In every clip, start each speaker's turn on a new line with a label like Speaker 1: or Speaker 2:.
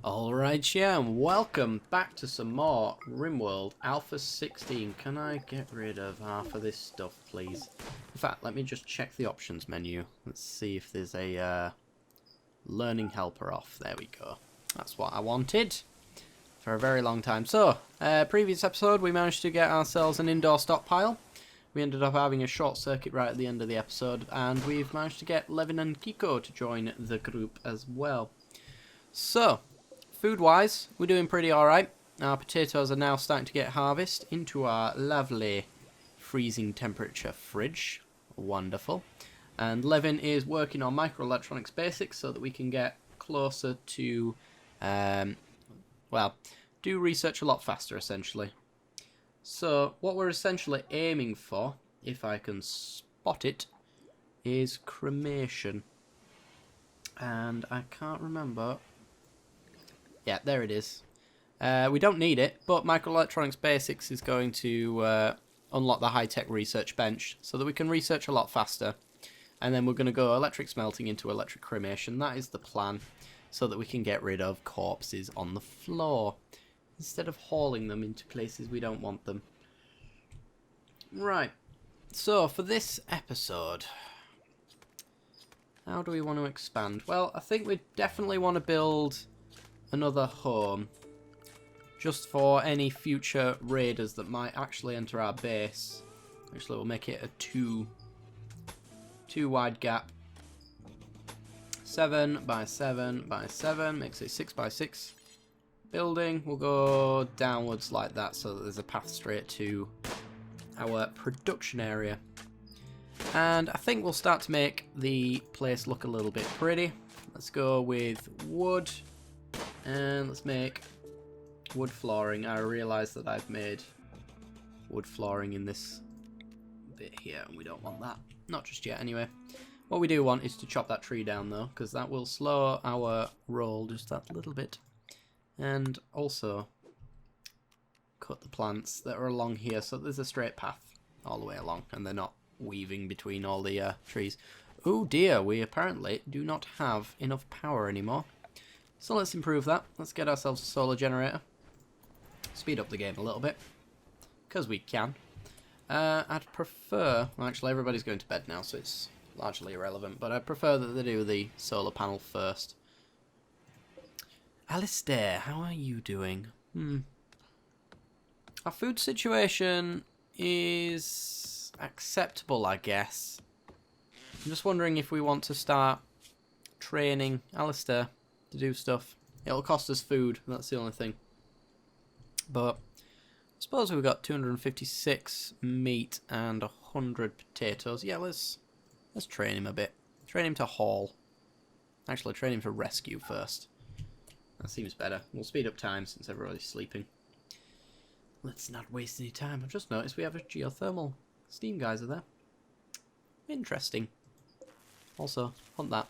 Speaker 1: Alright, yeah, and welcome back to some more Rimworld Alpha 16. Can I get rid of half of this stuff, please? In fact, let me just check the options menu. Let's see if there's a learning helper off. There we go. That's what I wanted for a very long time. So, previous episode, we managed to get ourselves an indoor stockpile. We ended up having a short circuit right at the end of the episode, and we've managed to get Levin and Kiko to join the group as well. So, food-wise, we're doing pretty alright. Our potatoes are now starting to get harvested into our lovely freezing temperature fridge. Wonderful. And Levin is working on microelectronics basics so that we can get closer to, well, do research a lot faster, essentially. So, what we're essentially aiming for, if I can spot it, is cremation. And I can't remember. Yeah, there it is. We don't need it, but Microelectronics Basics is going to unlock the high-tech research bench so that we can research a lot faster. And then we're going to go electric smelting into electric cremation. That is the plan, so that we can get rid of corpses on the floor, instead of hauling them into places we don't want them. Right, so for this episode, how do we want to expand? Well, I think we definitely want to build another home, just for any future raiders that might actually enter our base. Actually, we'll make it a two wide gap. 7 by 7 by 7 makes it 6 by 6 building. We'll go downwards like that so that there's a path straight to our production area. And I think we'll start to make the place look a little bit pretty. Let's go with wood. And let's make wood flooring. I realise that I've made wood flooring in this bit here, and we don't want that. Not just yet, anyway. What we do want is to chop that tree down, though, because that will slow our roll just that little bit. And also cut the plants that are along here so there's a straight path all the way along, and they're not weaving between all the trees. Oh dear, we apparently do not have enough power anymore. So let's improve that. Let's get ourselves a solar generator. Speed up the game a little bit, because we can. I'd prefer... Well, actually, everybody's going to bed now, so it's largely irrelevant. But I'd prefer that they do the solar panel first. Alistair, how are you doing? Our food situation is acceptable, I guess. I'm just wondering if we want to start training Alistair to do stuff. It'll cost us food, that's the only thing. But I suppose we've got 256 meat and 100 potatoes. Yeah, let's train him a bit. Train him to haul. Actually, train him to rescue first. That seems better. We'll speed up time since everybody's sleeping. Let's not waste any time. I've just noticed we have a geothermal steam geyser there. Interesting. Also, hunt that.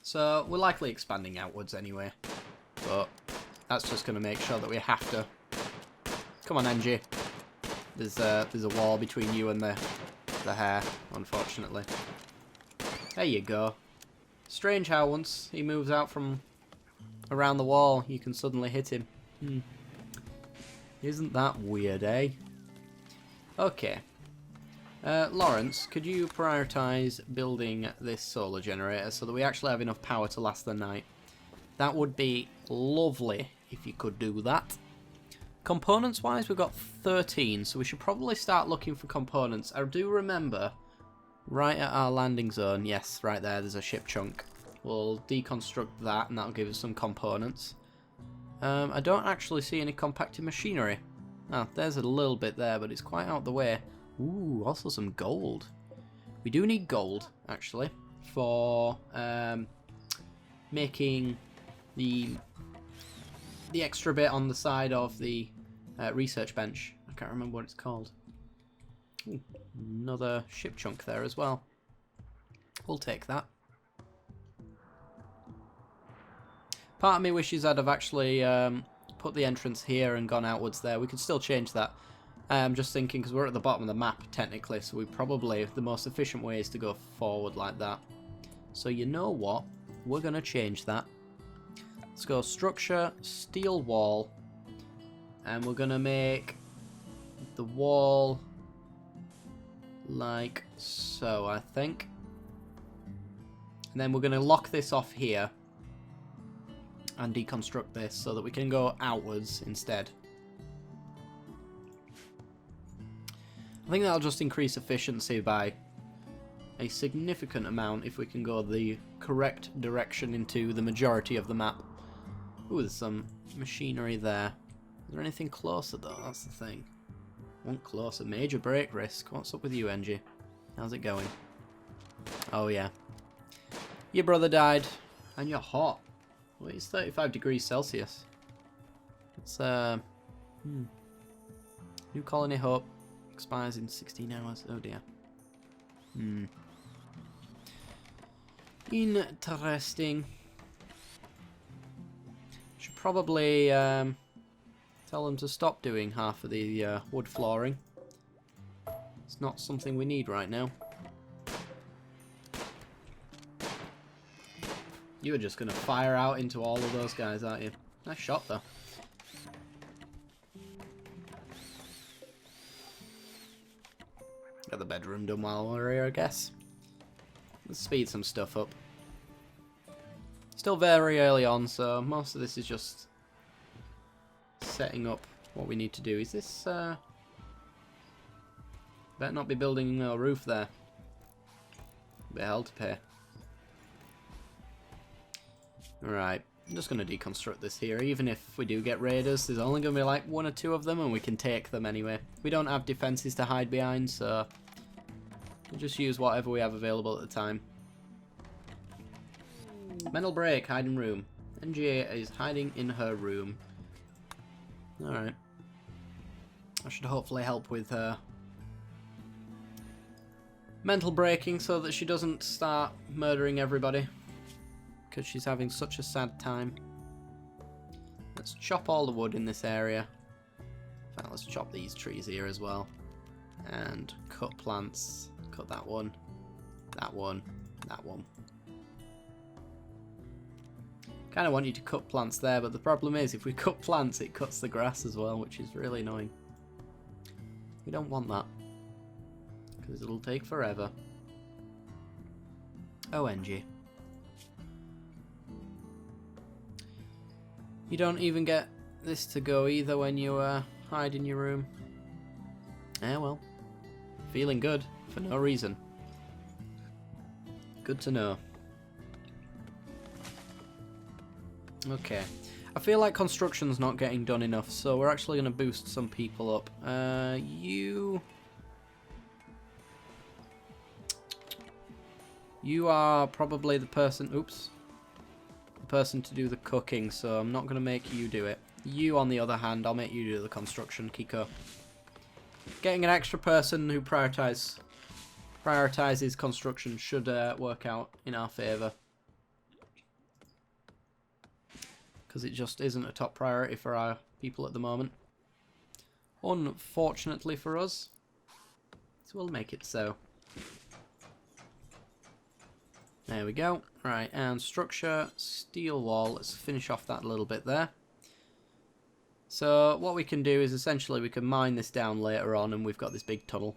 Speaker 1: So, we're likely expanding outwards anyway, but that's just going to make sure that we have to... Come on, Angie. There's a wall between you and the hare, unfortunately. There you go. Strange how once he moves out from around the wall, you can suddenly hit him. Isn't that weird, eh? Okay. Lawrence, could you prioritise building this solar generator so that we actually have enough power to last the night? That would be lovely if you could do that. Components-wise, we've got 13, so we should probably start looking for components. I do remember, right at our landing zone, yes, right there's a ship chunk. We'll deconstruct that, and that'll give us some components. I don't actually see any compacting machinery. Oh, there's a little bit there, but it's quite out the way. Ooh, also some gold. We do need gold, actually, for making the extra bit on the side of the research bench. I can't remember what it's called. Ooh, another ship chunk there as well. We'll take that. Part of me wishes I'd have actually put the entrance here and gone outwards there. We could still change that. I'm just thinking, because we're at the bottom of the map, technically, so the most efficient way is to go forward like that. So you know what? we're going to change that. Let's go structure, steel wall, and we're going to make the wall like so, I think. And then we're going to lock this off here and deconstruct this so that we can go outwards instead. I think that'll just increase efficiency by a significant amount if we can go the correct direction into the majority of the map. Ooh, there's some machinery there. Is there anything closer though? That's the thing. Want closer. Major break risk. What's up with you, Engie? How's it going? Oh yeah. Your brother died. And you're hot. Well, it's 35 degrees Celsius. It's New colony hope. Expires in 16 hours. Oh dear. Interesting. Should probably tell them to stop doing half of the wood flooring. It's not something we need right now. You were just going to fire out into all of those guys, aren't you? Nice shot, though. Got the bedroom done while we're here, I guess. Let's speed some stuff up. Still very early on, so most of this is just setting up what we need to do. Is this... better not be building a roof there. Be hell to pay. Alright, I'm just going to deconstruct this here. Even if we do get raiders, there's only going to be like 1 or 2 of them and we can take them anyway. We don't have defences to hide behind, so we'll just use whatever we have available at the time. Mental break, hiding room. NGA is hiding in her room. Alright. I should hopefully help with her mental breaking so that she doesn't start murdering everybody. Because she's having such a sad time. Let's chop all the wood in this area. In fact, let's chop these trees here as well. And cut plants. Cut that one. That one. That one. Kind of want you to cut plants there, but the problem is if we cut plants, it cuts the grass as well, which is really annoying. We don't want that. Because it'll take forever. OMG. You don't even get this to go either when you hide in your room. Eh, well. Feeling good for no reason. Good to know. Okay. I feel like construction's not getting done enough, so we're actually going to boost some people up. You are probably the person... Oops. Person to do the cooking, so I'm not going to make you do it. You, on the other hand, I'll make you do the construction, Kiko. Getting an extra person who prioritizes construction should work out in our favour. Because it just isn't a top priority for our people at the moment. Unfortunately for us. So we'll make it so. There we go. Right, and structure, steel wall. Let's finish off that a little bit there. So what we can do is essentially we can mine this down later on, and we've got this big tunnel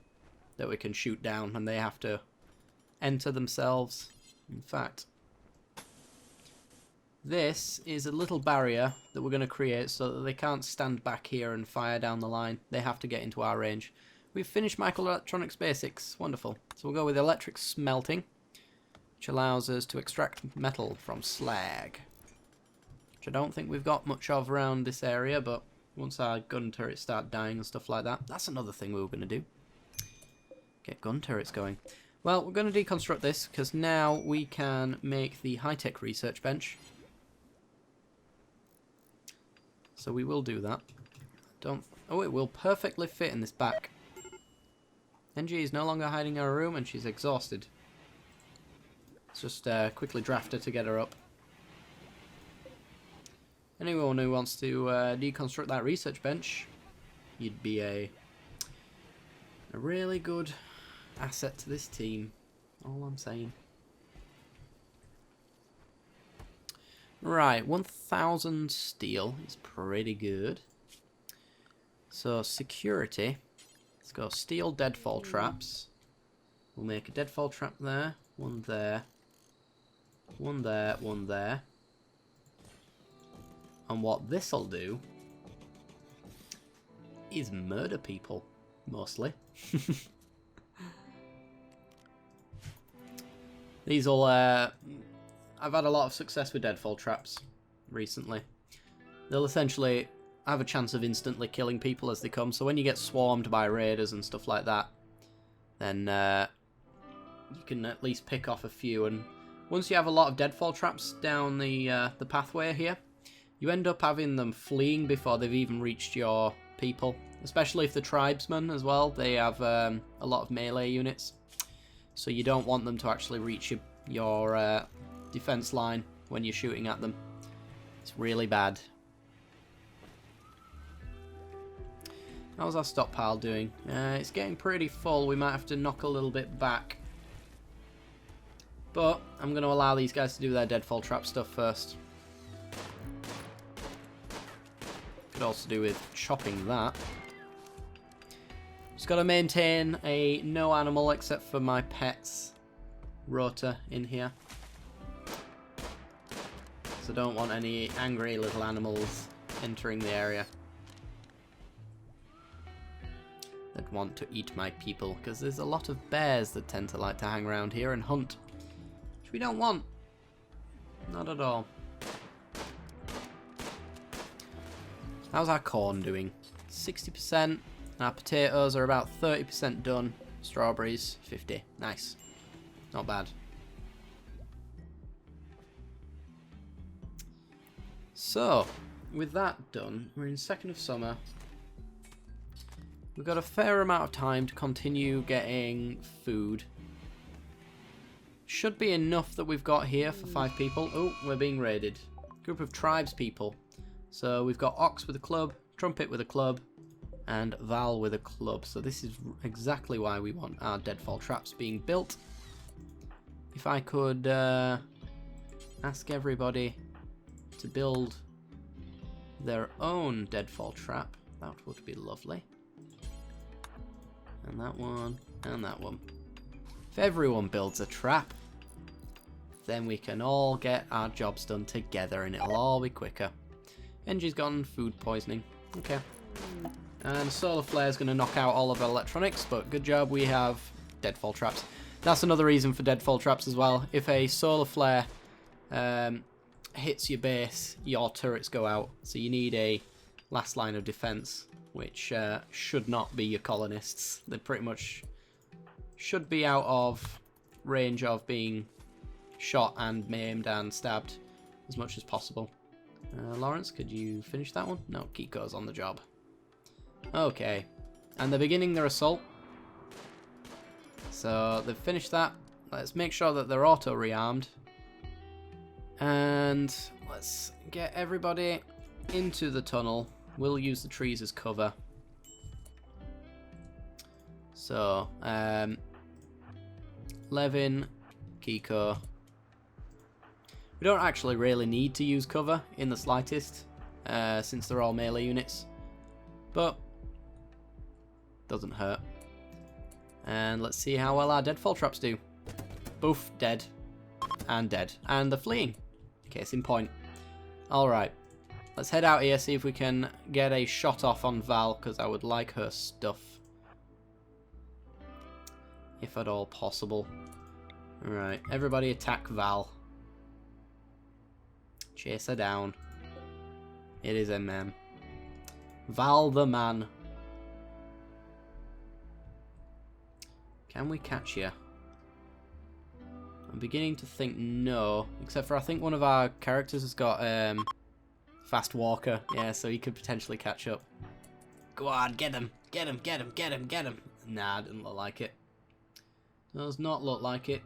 Speaker 1: that we can shoot down, and they have to enter themselves. In fact, this is a little barrier that we're going to create so that they can't stand back here and fire down the line. They have to get into our range. We've finished microelectronics basics. Wonderful. So we'll go with electric smelting, which allows us to extract metal from slag, which I don't think we've got much of around this area, but once our gun turrets start dying and stuff like that, that's another thing we were going to do. Get gun turrets going. Well, we're going to deconstruct this, because now we can make the high-tech research bench. So we will do that. Oh, it will perfectly fit in this back. NG is no longer hiding in her room, and she's exhausted. Let's just quickly draft her to get her up. Anyone who wants to deconstruct that research bench, you'd be a really good asset to this team. All I'm saying. Right, 1,000 steel is pretty good. So, security. Let's go steel deadfall traps. We'll make a deadfall trap there. One there. One there, one there. And what this'll do is murder people, mostly. These'll, I've had a lot of success with deadfall traps recently. They'll essentially have a chance of instantly killing people as they come, so when you get swarmed by raiders and stuff like that, then you can at least pick off a few. And once you have a lot of deadfall traps down the pathway here, you end up having them fleeing before they've even reached your people. Especially if the tribesmen as well, they have a lot of melee units. So you don't want them to actually reach your defense line when you're shooting at them. It's really bad. How's our stockpile doing? It's getting pretty full. We might have to knock a little bit back. But I'm going to allow these guys to do their deadfall trap stuff first. Could also do with chopping that. Just got to maintain a no animal except for my pets rota in here. So don't want any angry little animals entering the area that want to eat my people, because there's a lot of bears that tend to like to hang around here and hunt, which we don't want. Not at all. How's our corn doing? 60%. Our potatoes are about 30% done. Strawberries, 50. Nice. Not bad. So, with that done, we're in 2nd of summer. We've got a fair amount of time to continue getting food. Should be enough that we've got here for 5 people. Oh, we're being raided. Group of tribes people. So we've got Ox with a club, Trumpet with a club, and Val with a club. So this is exactly why we want our deadfall traps being built. If I could ask everybody to build their own deadfall trap, that would be lovely. And that one, and that one. If everyone builds a trap, then we can all get our jobs done together and it'll all be quicker. Engie's gone, food poisoning. Okay. And solar flare is going to knock out all of our electronics, but good job, we have deadfall traps. That's another reason for deadfall traps as well. If a solar flare hits your base, your turrets go out. So you need a last line of defense, which should not be your colonists. They pretty much should be out of range of being shot and maimed and stabbed as much as possible. Lawrence, could you finish that one? No, Kiko's on the job. Okay, and they're beginning their assault. So they've finished that. Let's make sure that they're auto rearmed. And let's get everybody into the tunnel. We'll use the trees as cover. So, Levin, Kiko. We don't actually really need to use cover in the slightest, since they're all melee units. But, doesn't hurt. And let's see how well our deadfall traps do. Both dead. And dead. And they're fleeing. Case in point. Alright. Let's head out here, see if we can get a shot off on Val, because I would like her stuff. If at all possible. Alright, everybody attack Val. Chase her down. It is a man. Val the man. Can we catch you? I'm beginning to think no. Except for I think one of our characters has got fast walker. Yeah, so he could potentially catch up. Go on, get him. Get him, get him, get him, get him. Nah, didn't look like it. Does not look like it.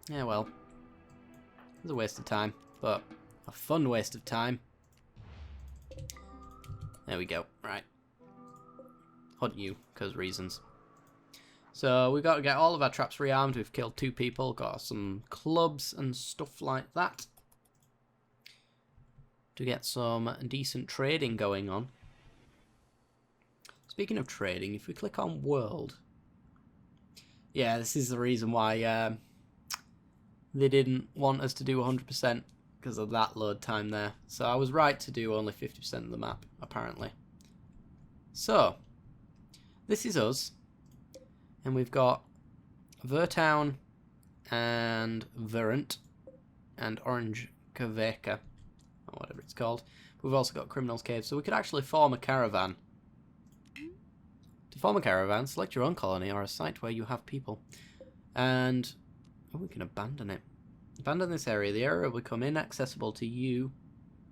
Speaker 1: Yeah, well. It was a waste of time. But a fun waste of time. There we go. Right. Hunt you, because reasons. So we've got to get all of our traps rearmed. We've killed 2 people. Got some clubs and stuff like that. to get some decent trading going on. Speaking of trading, if we click on World... Yeah, this is the reason why they didn't want us to do 100% because of that load time there. So I was right to do only 50% of the map, apparently. So, this is us. And we've got Vertown and Verant and Orange Kaveka, or whatever it's called. We've also got Criminal's Cave, so we could actually form a caravan. To form a caravan, select your own colony or a site where you have people. And we can abandon it. Abandon this area. The area will become inaccessible to you.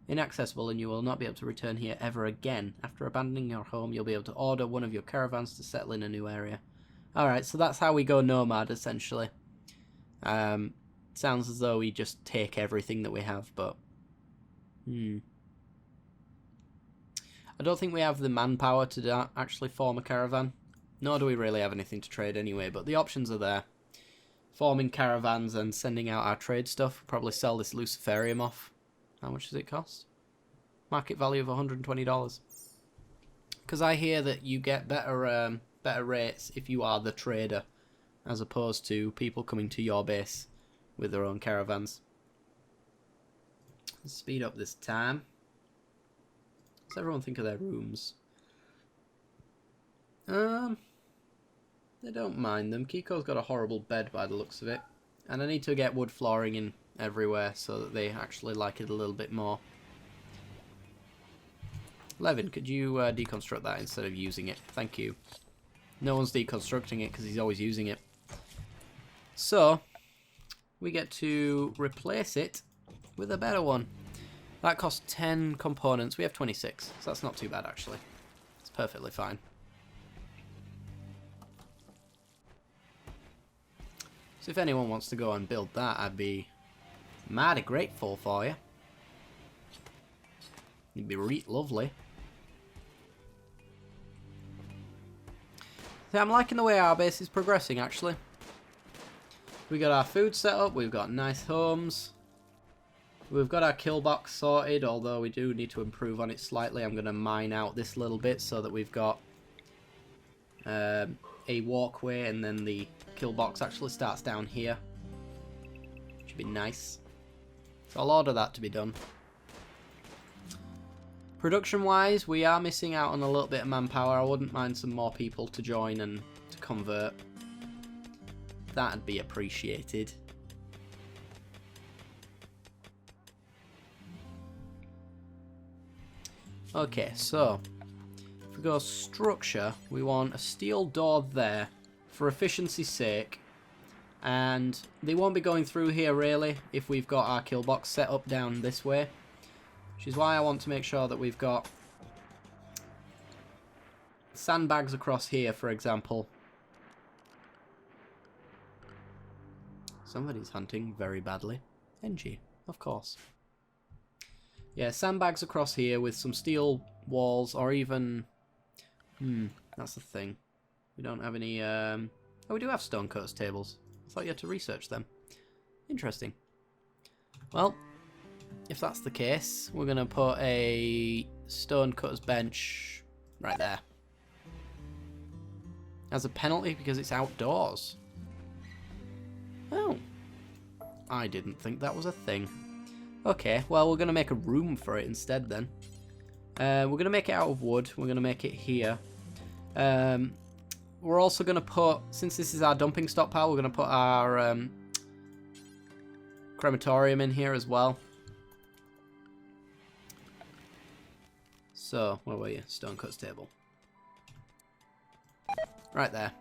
Speaker 1: Inaccessible, and you will not be able to return here ever again. After abandoning your home, you'll be able to order one of your caravans to settle in a new area. Alright, so that's how we go nomad, essentially. Sounds as though we just take everything that we have, but... I don't think we have the manpower to actually form a caravan. Nor do we really have anything to trade anyway, but the options are there. Forming caravans and sending out our trade stuff. Probably sell this Luciferium off. How much does it cost? Market value of $120. Because I hear that you get better rates if you are the trader, as opposed to people coming to your base with their own caravans. Let's speed up this time. Does everyone think of their rooms? They don't mind them. Kiko's got a horrible bed by the looks of it. And I need to get wood flooring in everywhere so that they actually like it a little bit more. Levin, could you deconstruct that instead of using it? Thank you. No one's deconstructing it because he's always using it. So, we get to replace it with a better one. That costs 10 components. We have 26, so that's not too bad actually. It's perfectly fine. So if anyone wants to go and build that, I'd be mighty grateful for you. It'd be lovely. So I'm liking the way our base is progressing actually. We got our food set up, we've got nice homes. We've got our kill box sorted, although we do need to improve on it slightly. I'm going to mine out this little bit so that we've got a walkway, and then the kill box actually starts down here. Should be nice. So I'll order that to be done. Production wise, we are missing out on a little bit of manpower. I wouldn't mind some more people to join and to convert. That'd be appreciated. Okay, so if we go structure, we want a steel door there for efficiency's sake, and they won't be going through here really if we've got our kill box set up down this way, which is why I want to make sure that we've got sandbags across here, for example. Somebody's hunting very badly. NG, of course. Yeah, sandbags across here with some steel walls, or even... that's the thing. We don't have any... Oh, we do have stonecutters tables. I thought you had to research them. Interesting. Well, if that's the case, we're going to put a stonecutter's bench right there. As a penalty because it's outdoors. Oh. I didn't think that was a thing. Okay, well, we're going to make a room for it instead then. We're going to make it out of wood. We're going to make it here. We're also going to put, since this is our dumping stockpile, we're going to put our crematorium in here as well. So, where were you? Stonecutters table. Right there.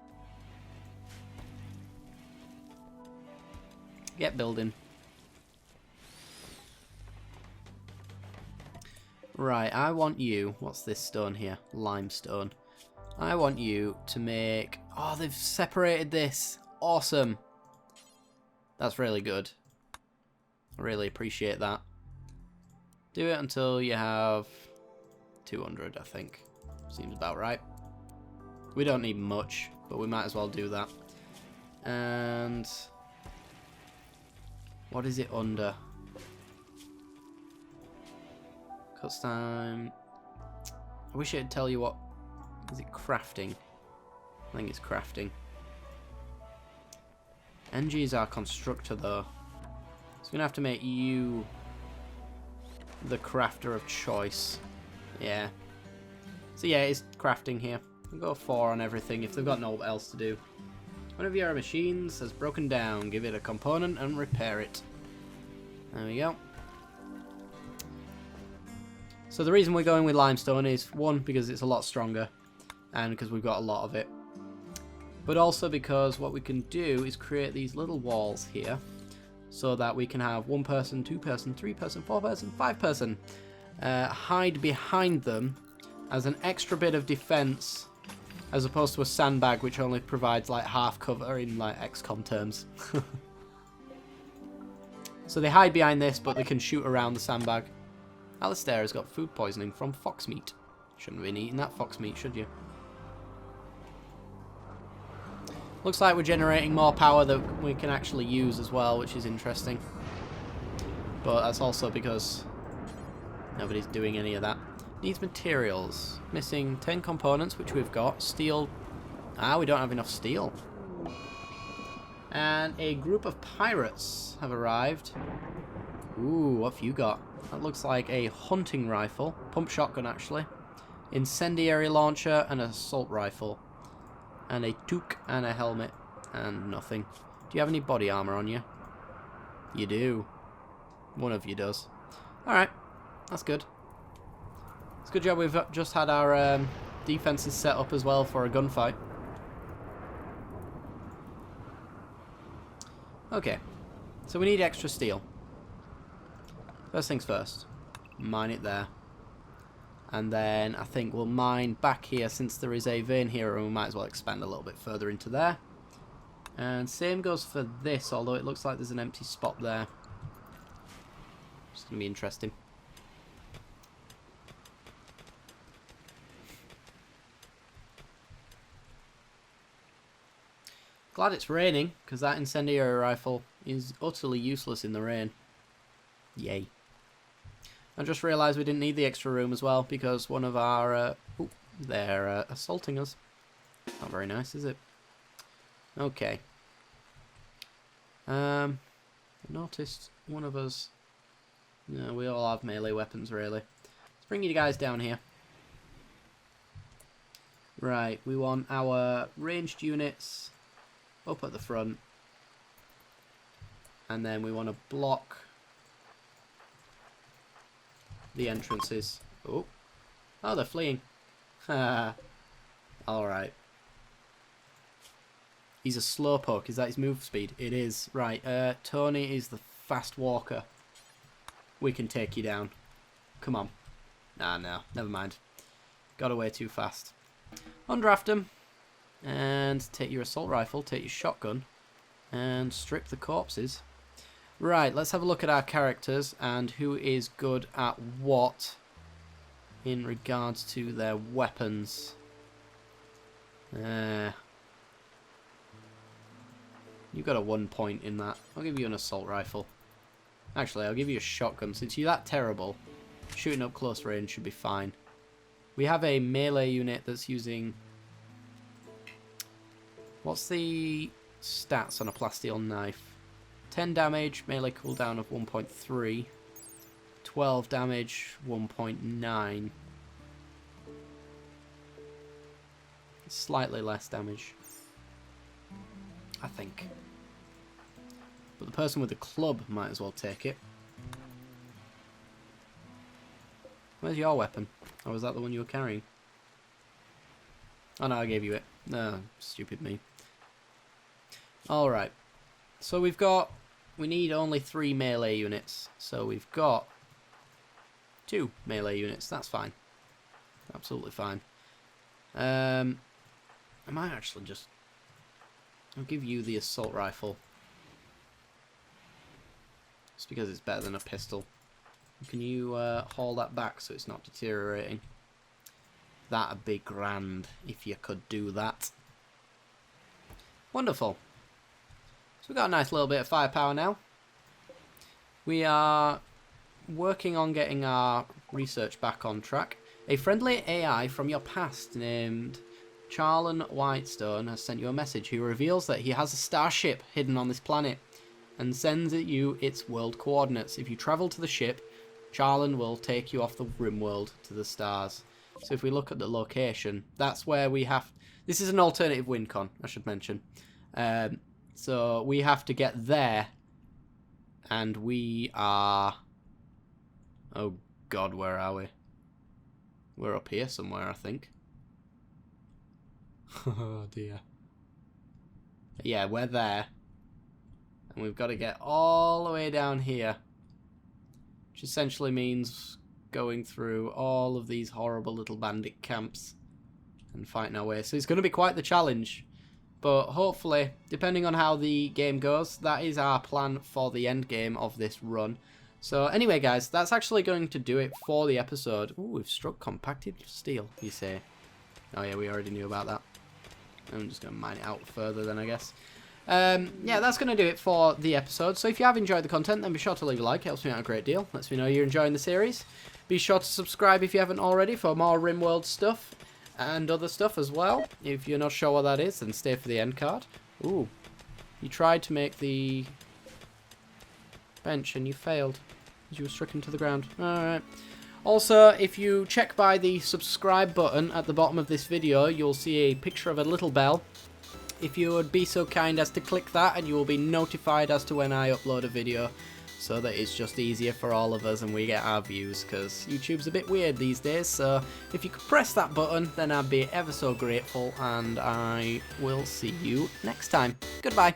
Speaker 1: Get building. Right, I want you... What's this stone here? Limestone. I want you to make... Oh, they've separated this. Awesome. That's really good. I really appreciate that. Do it until you have 200, I think. Seems about right. We don't need much, but we might as well do that. And... what is it under? Cuts time. I wish it'd tell you what. Is it crafting? I think it's crafting. NG is our constructor though. So we're gonna have to make you the crafter of choice. Yeah. So yeah, it's crafting here. We'll go 4 on everything if they've got no else to do. One of your machines has broken down. Give it a component and repair it. There we go. So the reason we're going with limestone is, 1, because it's a lot stronger, and because we've got a lot of it. But also because what we can do is create these little walls here, so that we can have 1 person, 2 person, 3 person, 4 person, 5 person hide behind them as an extra bit of defense, as opposed to a sandbag which only provides like half cover in like XCOM terms. So they hide behind this, but they can shoot around the sandbag. Alistair has got food poisoning from fox meat. Shouldn't have been eating that fox meat, should you? Looks like we're generating more power that we can actually use as well, which is interesting. But that's also because nobody's doing any of that. Needs materials. Missing 10 components, which we've got. Steel. Ah, we don't have enough steel. And a group of pirates have arrived. Ooh, what have you got? That looks like a hunting rifle. Pump shotgun, actually. Incendiary launcher and an assault rifle. And a toque and a helmet. And nothing. Do you have any body armor on you? You do. One of you does. Alright. That's good. It's a good job we've just had our defenses set up as well for a gunfight. Okay. So we need extra steel. First things first. Mine it there. And then I think we'll mine back here since there is a vein here, and we might as well expand a little bit further into there. And same goes for this, although it looks like there's an empty spot there. It's going to be interesting. Glad it's raining, because that incendiary rifle is utterly useless in the rain. Yay. I just realised we didn't need the extra room as well, because one of our... they're assaulting us. Not very nice, is it? Okay. Noticed one of us... No, we all have melee weapons, really. Let's bring you guys down here. Right, we want our ranged units up at the front. And then we want to block the entrances. Oh, they're fleeing. Alright. He's a slowpoke. Is that his move speed? It is. Right, Tony is the fast walker. We can take you down. Come on. Nah, no. Never mind. Got away too fast. Undraft him. And take your assault rifle, take your shotgun, and strip the corpses. Right, let's have a look at our characters and who is good at what in regards to their weapons. You've got a 1 point in that. I'll give you an assault rifle. Actually, I'll give you a shotgun. Since you're that terrible, shooting up close range should be fine. We have a melee unit that's using... What's the stats on a plasteel knife? 10 damage, melee cooldown of 1.3. 12 damage, 1.9. Slightly less damage, I think. But the person with the club might as well take it. Where's your weapon? Or was that the one you were carrying? Oh no, I gave you it. No, stupid me. Alright. So we've got... We need only 3 melee units. So we've got 2 melee units. That's fine. Absolutely fine. I might actually just... I'll give you the assault rifle. Just because it's better than a pistol. Can you haul that back so it's not deteriorating? That'd be grand if you could do that. Wonderful. So we've got a nice little bit of firepower now. We are working on getting our research back on track. A friendly AI from your past named Charlan Whitestone has sent you a message. He reveals that he has a starship hidden on this planet and sends you its world coordinates. If you travel to the ship, Charlan will take you off the Rimworld to the stars. So if we look at the location, that's where we have... This is an alternative win con, I should mention. So we have to get there. And we are... Oh god, where are we? We're up here somewhere, I think. Oh dear. Yeah, we're there. And we've got to get all the way down here. Which essentially means going through all of these horrible little bandit camps and fighting our way. So it's going to be quite the challenge. But hopefully, depending on how the game goes, that is our plan for the end game of this run. So anyway, guys, that's actually going to do it for the episode. Ooh, we've struck compacted steel, you say. Oh yeah, we already knew about that. I'm just going to mine it out further then, I guess. Yeah, that's going to do it for the episode. So if you have enjoyed the content, then be sure to leave a like. It helps me out a great deal. Lets me know you're enjoying the series. Be sure to subscribe if you haven't already for more Rimworld stuff and other stuff as well. If you're not sure what that is, then stay for the end card. Ooh, you tried to make the bench and you failed because you were stricken to the ground. Alright. Also, if you check by the subscribe button at the bottom of this video, you'll see a picture of a little bell. If you would be so kind as to click that, and you will be notified as to when I upload a video, so that it's just easier for all of us and we get our views, because YouTube's a bit weird these days. So if you could press that button, then I'd be ever so grateful, and I will see you next time. Goodbye.